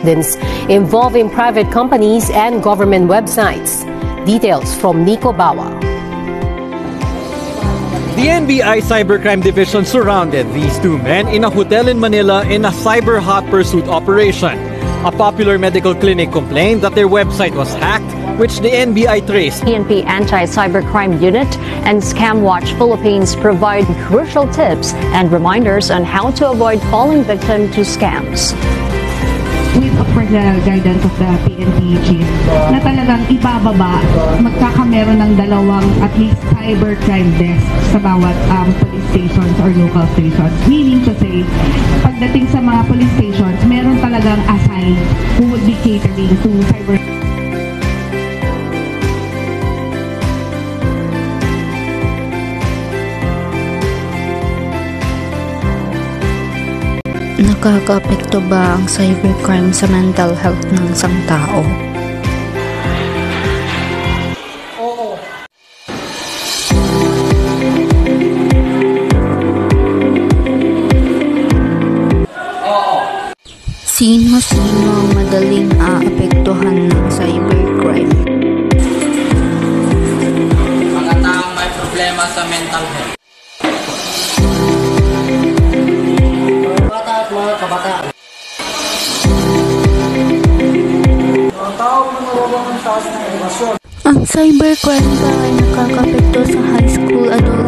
incidents involving private companies and government websites. Details from Nico Bawa. The NBI Cybercrime Division surrounded these two men in a hotel in Manila in a cyber hot pursuit operation. A popular medical clinic complained that their website was hacked, which the NBI traced. PNP Anti-Cybercrime Unit and ScamWatch Philippines provide crucial tips and reminders on how to avoid falling victim to scams. With of course the guidance of the PNP chief na talagang ibababa, magkakameron ng dalawang at least cybercrime desk sa bawat police stations or local stations. Meaning to say, pagdating sa mga police stations, meron talagang assigned who would be catering to cyber. Nakakaapekto ba ang cybercrime sa mental health ng isang tao? Oo. Sino-sino ang madaling aapektuhan ng cybercrime? Mga taong may problema sa mental health. Mga kabataan. Mga taong nangungulang sa edukasyon. Ang cybercrime ba ay nakakapekto sa high school adult